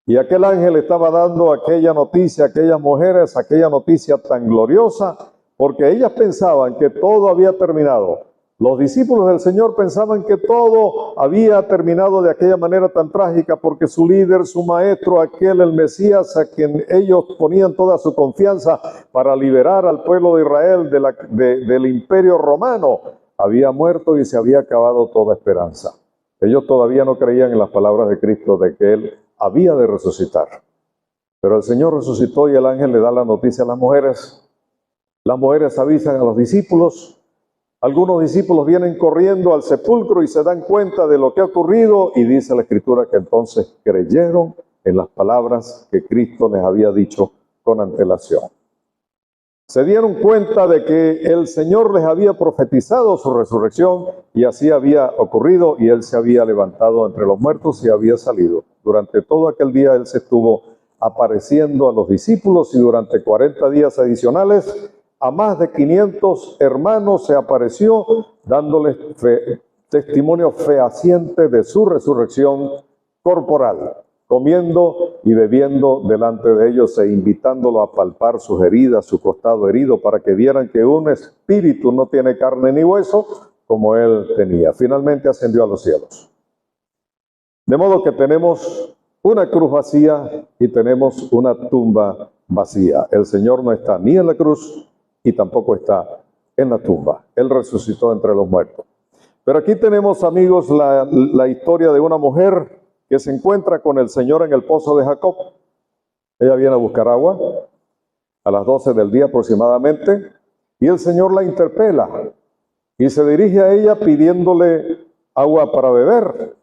Y aquel ángel estaba dando aquella noticia a aquellas mujeres, aquella noticia tan gloriosa, porque ellas pensaban que todo había terminado, Los discípulos del Señor pensaban que todo había terminado de aquella manera tan trágica porque su líder, su maestro, aquel, el Mesías, a quien ellos ponían toda su confianza para liberar al pueblo de Israel del imperio romano, había muerto y se había acabado toda esperanza. Ellos todavía no creían en las palabras de Cristo de que Él había de resucitar. Pero el Señor resucitó y el ángel le da la noticia a las mujeres. Las mujeres avisan a los discípulos. Algunos discípulos vienen corriendo al sepulcro y se dan cuenta de lo que ha ocurrido y dice la Escritura que entonces creyeron en las palabras que Cristo les había dicho con antelación. Se dieron cuenta de que el Señor les había profetizado su resurrección y así había ocurrido y Él se había levantado entre los muertos y había salido. Durante todo aquel día Él se estuvo apareciendo a los discípulos y durante 40 días adicionales a más de 500 hermanos se apareció dándoles testimonio fehaciente de su resurrección corporal, comiendo y bebiendo delante de ellos e invitándolo a palpar sus heridas, su costado herido, para que vieran que un espíritu no tiene carne ni hueso como él tenía. Finalmente ascendió a los cielos. De modo que tenemos una cruz vacía y tenemos una tumba vacía. El Señor no está ni en la cruz y tampoco está en la tumba. Él resucitó entre los muertos. Pero aquí tenemos, amigos, la historia de una mujer que se encuentra con el Señor en el pozo de Jacob. Ella viene a buscar agua a las 12 del día aproximadamente y el Señor la interpela y se dirige a ella pidiéndole agua para beber.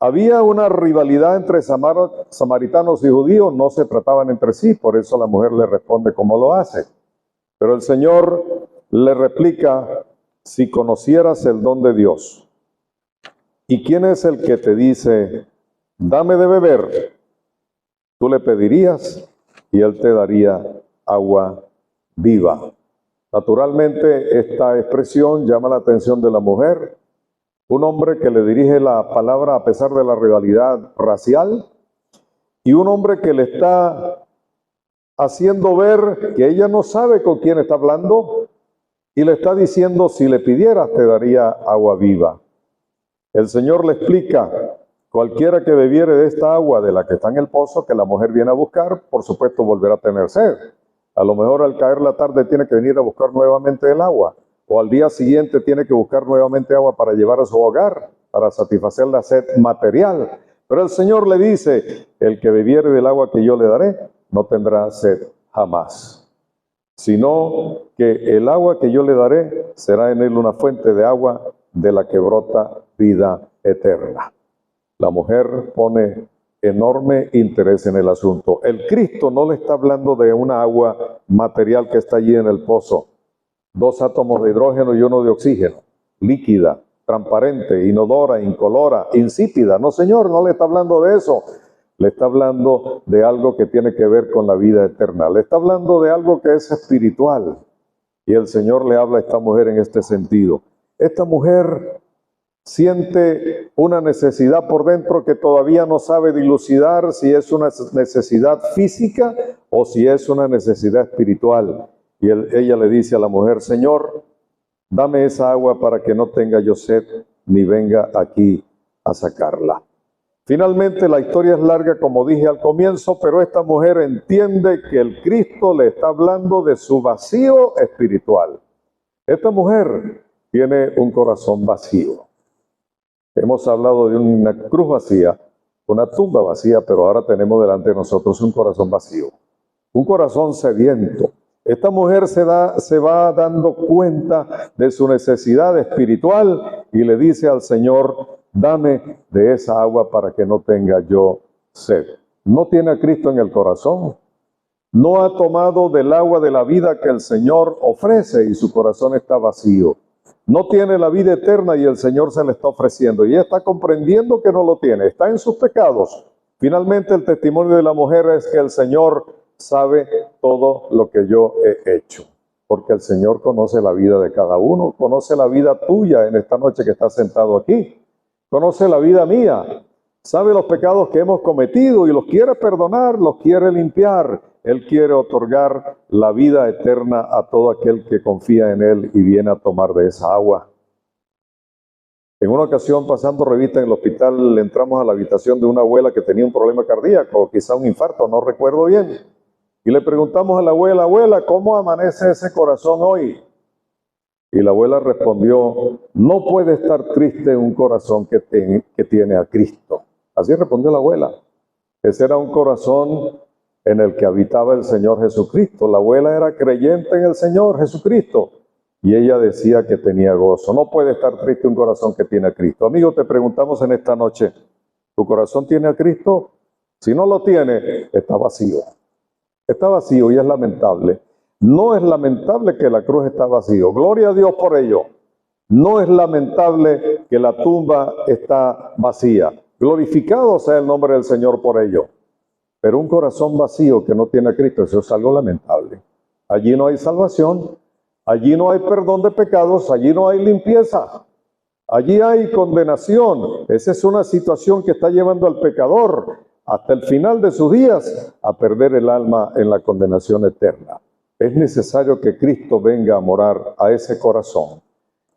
Había una rivalidad entre samaritanos y judíos, no se trataban entre sí, por eso la mujer le responde como lo hace. Pero el Señor le replica, si conocieras el don de Dios, ¿y quién es el que te dice, dame de beber? Tú le pedirías y Él te daría agua viva. Naturalmente, esta expresión llama la atención de la mujer. Un hombre que le dirige la palabra a pesar de la rivalidad racial y un hombre que le está haciendo ver que ella no sabe con quién está hablando y le está diciendo, si le pidieras te daría agua viva. El Señor le explica, cualquiera que bebiere de esta agua de la que está en el pozo que la mujer viene a buscar, por supuesto volverá a tener sed. A lo mejor al caer la tarde tiene que venir a buscar nuevamente el agua, o al día siguiente tiene que buscar nuevamente agua para llevar a su hogar, para satisfacer la sed material. Pero el Señor le dice, el que bebiere del agua que yo le daré, no tendrá sed jamás, sino que el agua que yo le daré será en él una fuente de agua de la que brota vida eterna. La mujer pone enorme interés en el asunto. El Cristo no le está hablando de una agua material que está allí en el pozo, 2 átomos de hidrógeno y 1 de oxígeno, líquida, transparente, inodora, incolora, insípida. No, Señor, no le está hablando de eso. Le está hablando de algo que tiene que ver con la vida eterna. Le está hablando de algo que es espiritual. Y el Señor le habla a esta mujer en este sentido. Esta mujer siente una necesidad por dentro que todavía no sabe dilucidar si es una necesidad física o si es una necesidad espiritual. Y ella le dice a la mujer, Señor, dame esa agua para que no tenga yo sed ni venga aquí a sacarla. Finalmente, la historia es larga, como dije al comienzo, pero esta mujer entiende que el Cristo le está hablando de su vacío espiritual. Esta mujer tiene un corazón vacío. Hemos hablado de una cruz vacía, una tumba vacía, pero ahora tenemos delante de nosotros un corazón vacío, un corazón sediento. Esta mujer se va dando cuenta de su necesidad espiritual y le dice al Señor, dame de esa agua para que no tenga yo sed. No tiene a Cristo en el corazón. No ha tomado del agua de la vida que el Señor ofrece y su corazón está vacío. No tiene la vida eterna y el Señor se le está ofreciendo. Y ella está comprendiendo que no lo tiene. Está en sus pecados. Finalmente, el testimonio de la mujer es que el Señor sabe todo lo que yo he hecho. Porque el Señor conoce la vida de cada uno. Conoce la vida tuya en esta noche que estás sentado aquí. Conoce la vida mía, sabe los pecados que hemos cometido y los quiere perdonar, los quiere limpiar. Él quiere otorgar la vida eterna a todo aquel que confía en Él y viene a tomar de esa agua. En una ocasión, pasando revista en el hospital, entramos a la habitación de una abuela que tenía un problema cardíaco, quizá un infarto, no recuerdo bien. Y le preguntamos a la abuela, abuela, ¿cómo amanece ese corazón hoy? Y la abuela respondió, no puede estar triste un corazón que tiene a Cristo. Así respondió la abuela. Ese era un corazón en el que habitaba el Señor Jesucristo. La abuela era creyente en el Señor Jesucristo y ella decía que tenía gozo. No puede estar triste un corazón que tiene a Cristo. Amigo, te preguntamos en esta noche, ¿tu corazón tiene a Cristo? Si no lo tiene, está vacío. Está vacío y es lamentable. No es lamentable que la cruz está vacío. Gloria a Dios por ello. No es lamentable que la tumba está vacía. Glorificado sea el nombre del Señor por ello. Pero un corazón vacío que no tiene a Cristo, eso es algo lamentable. Allí no hay salvación, allí no hay perdón de pecados, allí no hay limpieza, allí hay condenación. Esa es una situación que está llevando al pecador hasta el final de sus días a perder el alma en la condenación eterna. Es necesario que Cristo venga a morar a ese corazón.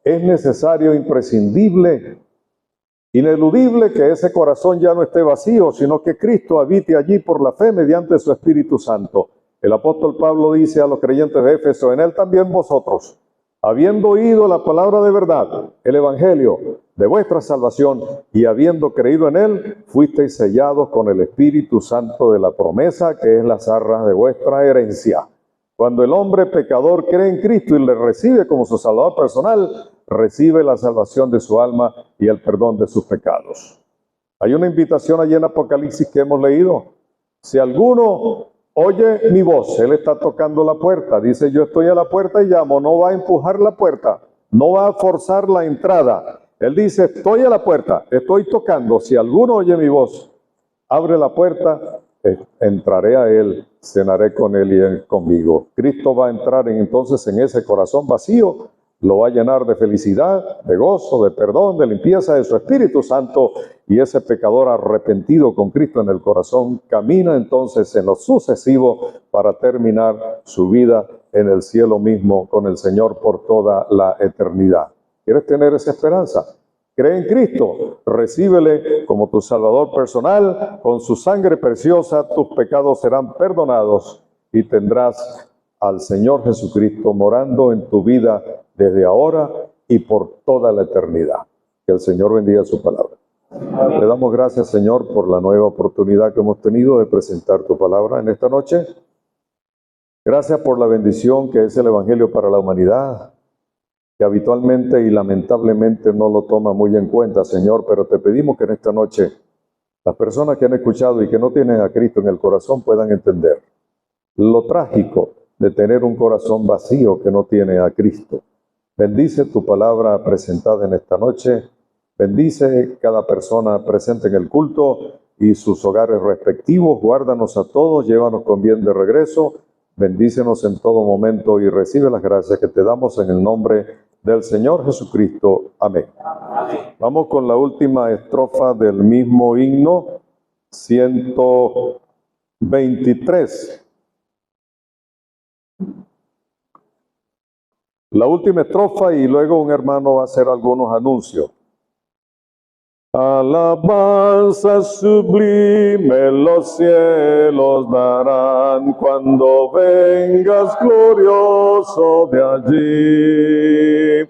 Es necesario, imprescindible, ineludible que ese corazón ya no esté vacío, sino que Cristo habite allí por la fe mediante su Espíritu Santo. El apóstol Pablo dice a los creyentes de Éfeso, en él también vosotros, habiendo oído la palabra de verdad, el evangelio de vuestra salvación, y habiendo creído en él, fuisteis sellados con el Espíritu Santo de la promesa, que es las arras de vuestra herencia. Cuando el hombre pecador cree en Cristo y le recibe como su Salvador personal, recibe la salvación de su alma y el perdón de sus pecados. Hay una invitación allí en Apocalipsis que hemos leído. Si alguno oye mi voz, él está tocando la puerta, dice yo estoy a la puerta y llamo, no va a empujar la puerta, no va a forzar la entrada. Él dice estoy a la puerta, estoy tocando, si alguno oye mi voz, abre la puerta, entraré a él, cenaré con él y él conmigo. Cristo va a entrar entonces en ese corazón vacío, lo va a llenar de felicidad, de gozo, de perdón, de limpieza de su Espíritu Santo, y ese pecador arrepentido con Cristo en el corazón camina entonces en lo sucesivo para terminar su vida en el cielo mismo con el Señor por toda la eternidad. ¿Quieres tener esa esperanza? Cree en Cristo, recíbele como tu Salvador personal, con su sangre preciosa tus pecados serán perdonados y tendrás al Señor Jesucristo morando en tu vida desde ahora y por toda la eternidad. Que el Señor bendiga su palabra. Amén. Le damos gracias, Señor, por la nueva oportunidad que hemos tenido de presentar tu palabra en esta noche. Gracias por la bendición que es el Evangelio para la humanidad, que habitualmente y lamentablemente no lo toma muy en cuenta, Señor, pero te pedimos que en esta noche las personas que han escuchado y que no tienen a Cristo en el corazón puedan entender lo trágico de tener un corazón vacío que no tiene a Cristo. Bendice tu palabra presentada en esta noche, bendice cada persona presente en el culto y sus hogares respectivos, guárdanos a todos, llévanos con bien de regreso, bendícenos en todo momento y recibe las gracias que te damos en el nombre del Señor Jesucristo. Amén. Amén. Vamos con la última estrofa del mismo himno, 123. La última estrofa y luego un hermano va a hacer algunos anuncios. Alabanza sublime los cielos darán cuando vengas glorioso de allí.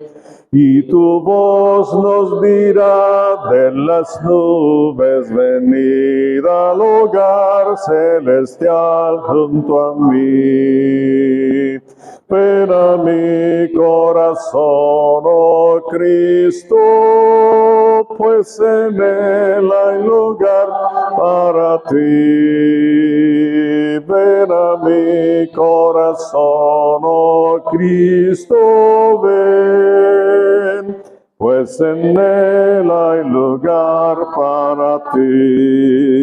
Y tu voz nos dirá de las nubes, venid al hogar celestial junto a mí. Ven a mi corazón, oh Cristo, pues en él hay lugar para ti. Ven a mi corazón, oh Cristo, ven, pues en él hay lugar para ti.